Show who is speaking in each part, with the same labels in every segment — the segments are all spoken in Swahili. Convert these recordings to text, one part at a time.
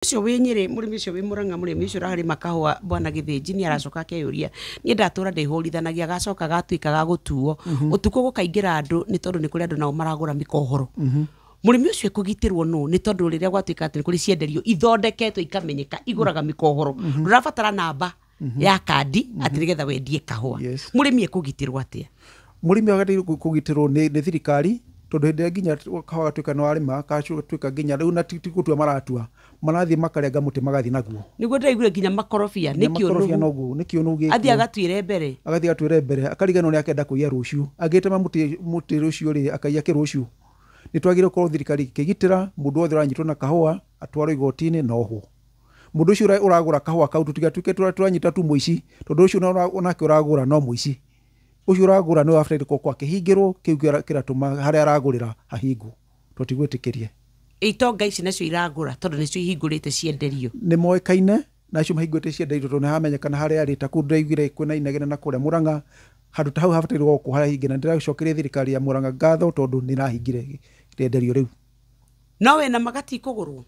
Speaker 1: Ucio wi Nyeri murimi ucio wi Murang'a murimi ucio rahari makahwa bwana Githinji ni aracoka akeyuria ni ndatura ndihurithanagia gacoka gatuika ga gutuo utuko gukaingira andu ni tondu ni kuri andu nao maragura mikohoro murimi ucio kugitirwo no ni tondu riria gwatuika ati kuri cienderio ithondeketwo ikamenyeka iguraga mikohoro ndurabatara namba ya kandi ati nigetha wendie kahwa murimi kugitirwo atia
Speaker 2: murimi agati kugitirwo ni thirikari tondu hindi nginya kahwa gatuika no arima gatuika nginya riu na tigutua maratua marathi makarenga muti magathi naguo
Speaker 1: niguo ndaigure nginya makorofia
Speaker 2: nikio nugu
Speaker 1: athi agatwire mbere
Speaker 2: akariganwo ni akenda kuiya ruciu agitema muti ruciu ri akaiya kiruciu ni twagire ko thirikari kigitira mundu wothe uranyitwo na kahwa atwaro igotini na oho mundu ucio uragura kahwa kau tutigatuike turanyita tu muici tondu ucio onake uragura no muici ucio uragura no afraid ko kwa kihingirwo kiu kiratuma haria aragurira hahingu tutigwitikirie
Speaker 1: itonga ici nacio iragura tondu nicio ihingurite cienderio
Speaker 2: ni moikaine nacio mahingurite cienderio tondu hamenyekana haria ari ta kundaigire kwina inegene na kuria Murang'a handu ta hau habatirwo ko haria hingina ndiracokeria thirikari ya Murang'a ngatho tondu ni rahingire cienderio riu
Speaker 1: no we na magati kugurwo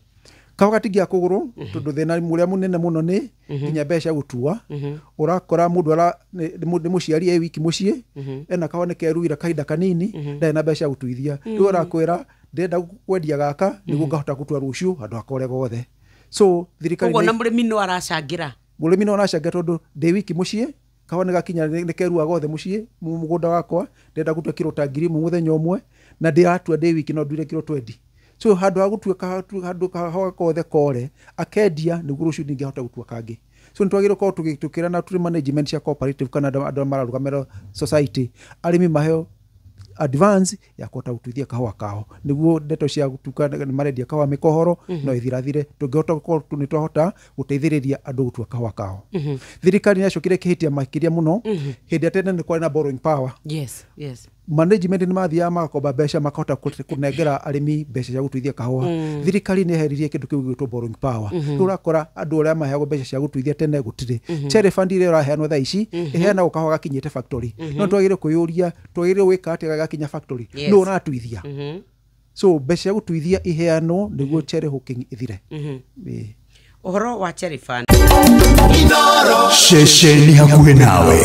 Speaker 2: kahwa gatingia kugurwo tondu thina muria munene muno ni nginya mbeca gutua urakora mundu ni muciari e wiki mucie ena kahwa ni keruira kahinda kanini ndai na mbeca gutuithia riu arakwira ndenda kwendia gaka niguo ngahota gutua ruciu andu akore gothe so thirikari
Speaker 1: ugo na murimi no aracangira
Speaker 2: tondu ndi wiki mucie kahwa ni gakinya ni kerua gothe mucie mugunda wakwa ndenda gutua kilo ta 1000 muthenya umwe na ndiratua ndi wiki no nduire kilo 20 so handu agutua handu kahwa kothe kore akendia niguo ruciu ningehota gutua kangi so nitwagire ko tugitukira na turi management cia cooperative kana andu mararugamira society arimi maheo advance ya kota utuithia kahwa kao niguo ndeto cia gutuka ni marendia kahwa mikohoro no ithirathire tungihota ko tunitwahota guteithiriria andu gutua kahwa kao thirikari yacokire kihitia makiria muno hindi atene ni kwa na borrowing power
Speaker 1: yes
Speaker 2: management ni mathia makomba mbeca makahota kunengera arimi mbeca cia gutuithia kahwa thirikari ni heririe kindu kiu gitwo borrowing power urakora andu aria maheagwo mbeca cia gutuithia tene gutire cherry fund ile uraheanwo tha ici iheana kahwa gakinyite factory no twagire kuyuria twagire wika ati gakinya factory no uratuithia so mbeca cia gutuithia iheanwo niguo cherry hooking ithire
Speaker 1: uhoro wa cherry fund
Speaker 3: shesheni hakuhe nawe.